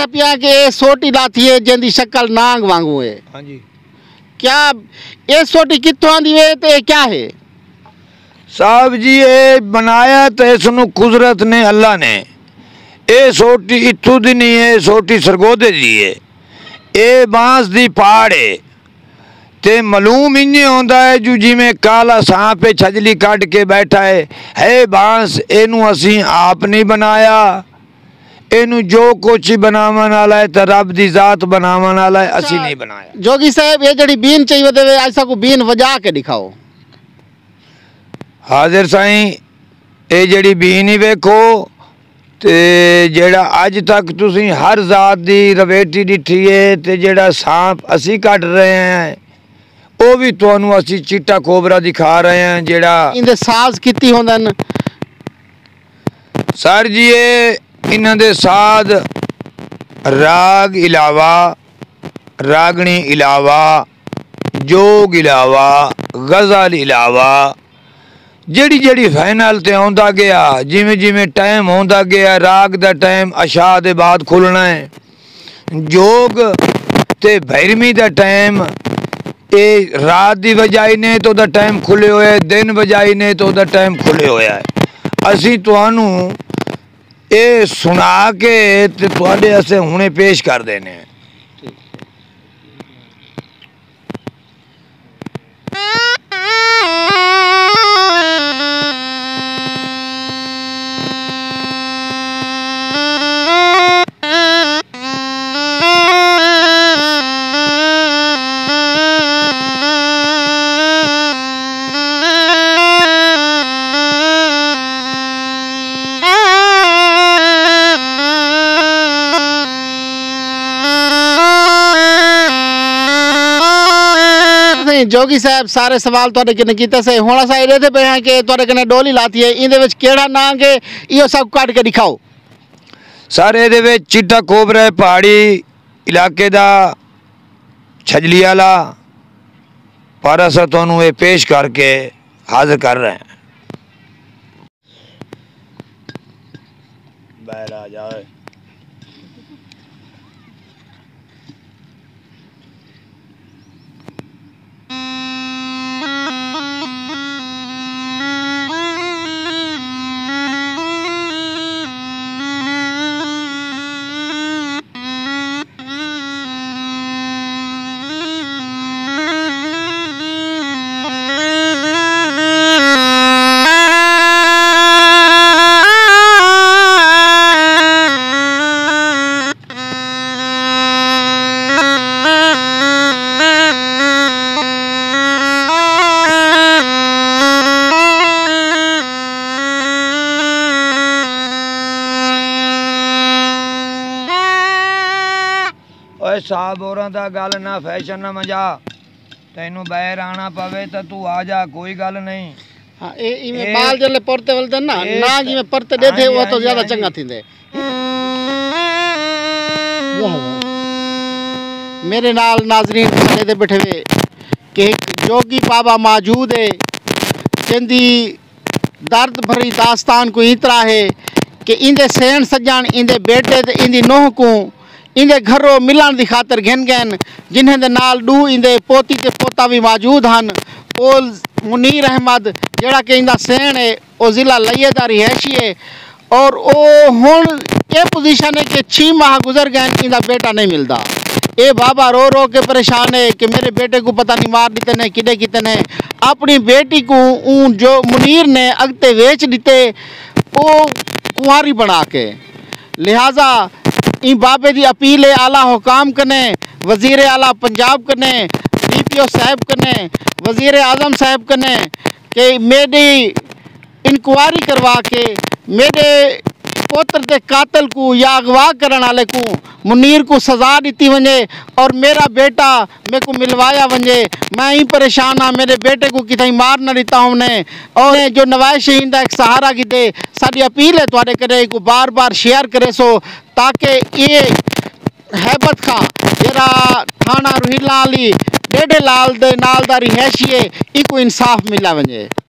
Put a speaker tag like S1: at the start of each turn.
S1: था पिया कि सोटी लाती है जिंदी शक्ल नांग वांगू है।
S2: हाँ जी।
S1: क्या ये सोटी कितों आंदी है ते क्या है?
S2: साहब जी ये बनाया तो इसनू कुदरत ने, अल्लाह ने। ये सोटी इत्थू दी नहीं है, सोटी सरगोदे दी है। ये बांस दी पहाड़ है ते मालूम इंजे होंदा है जो जिमें काला सांप छजली कट के बैठा है बांस। एनू असी आप नहीं बनाया, एनू जो कुछ बनावन वाला है तो रब दी जात बनावन वाला है, असी नहीं बनाया।
S1: जोगी साहब ये जड़ी बीन चाहिए देवे ऐसा को बीन वजा के दिखाओ।
S2: हाजिर साईं ये जड़ी बीन ही वेखो ते जेड़ा अज तक तुसी हर जात दी रवेटी डिठी है ते जेड़ा सांप असी कट रहे हैं वो भी तुहानू असी चिट्टा कोबरा दिखा रहे हैं। जेड़ा
S1: इंदे साज किती होंदन?
S2: सर जी ये इन्हां दे साध राग इलावा, रागणी इलावा, जोग इलावा, गज़ल इलावा जड़ी जड़ी फाइनल ते आंदा गया, जिमें जिमें टाइम आंदा गया, राग दा टाइम अशा दे बाद खुलना है, जोग ते भैरवी दा टाइम ये रात दी बजाई ने तो दा टाइम खुले होया, दिन बजाई ने तो दा टाइम खुले होया है। असी तुहानू ये सुना के ते तुहाडे असे हुणे पेश कर देने हैं।
S1: जोगी साहब सारे सवाल तुहाडे किने कीते से हुण असां इहदे ते पे हैं कि तुहाडे कने डोली लाती है, इहदे विच केड़ा नांग है इहो सब कट के दिखाओ।
S2: सर इहदे विच चिट्टा कोबरा पहाड़ी इलाके दा छजली वाला, पर असां तुहानू ये पेश करके हाजिर कर रहे हैं। बाहर आ जाओ। साहब और गल ना फैशन ना मजा, तेनू बाहर आना पवे तो तू आ जा, कोई गल नहीं।
S1: हां ए इमे बाल जले परते वलदे ना नाग इमे परते देथे वो तो ज्यादा चंगा थिंदे। मेरे नाल नाजरीन खड़े दे बैठे वे कि एक जोगी बाबा मौजूद है जिंदी दर्द भरी दास्तान को इतरा है कि इंदे सेण सजण इंदे बेटे ते इंदी नोह को इंदे घरों मिलन की खातर घिन गए, जिन्हें दे नाल डू इंदे पोती ते पोता भी मौजूद हैं। वो मुनीर अहमद जेड़ा कि इंदा सेण है वो जिला लइये दा रिहायशी है और वो हुण ये पोजीशन है कि 6 माह गुजर गए इंदा बेटा नहीं मिलता। ये बाबा रो रो के परेशान है कि मेरे बेटे को पता नहीं मार दिते ने किडे किते ने। अपनी बेटी को जो मुनीर ने अगते वेच दिते वो कुंवारी बना के। लिहाजा इन बाबे की अपील है आला हुकाम कने, वजीर आला पंजाब कने, DPO साहब कने, वजीर आजम साहब कने कि मेरी इंक्वायरी करवा के मेरे पुत्र के कातिल को या अगवा करने वाले को मुनीर को सज़ा दी वजे और मेरा बेटा मेरे को मिलवाया वजे। मैं ही परेशान हाँ, मेरे बेटे को कितनी मार न दिता उन्हें और जो नवाज शहीद का एक सहारा की दे। साड़ी अपील है तुहाडे करे को बार बार शेयर करे सो ताकि ये हैबत खां जरा थाना रोहिला वाली डेढ़े लाल दे नाल दा रिहायशी है इको इंसाफ मिला वजे।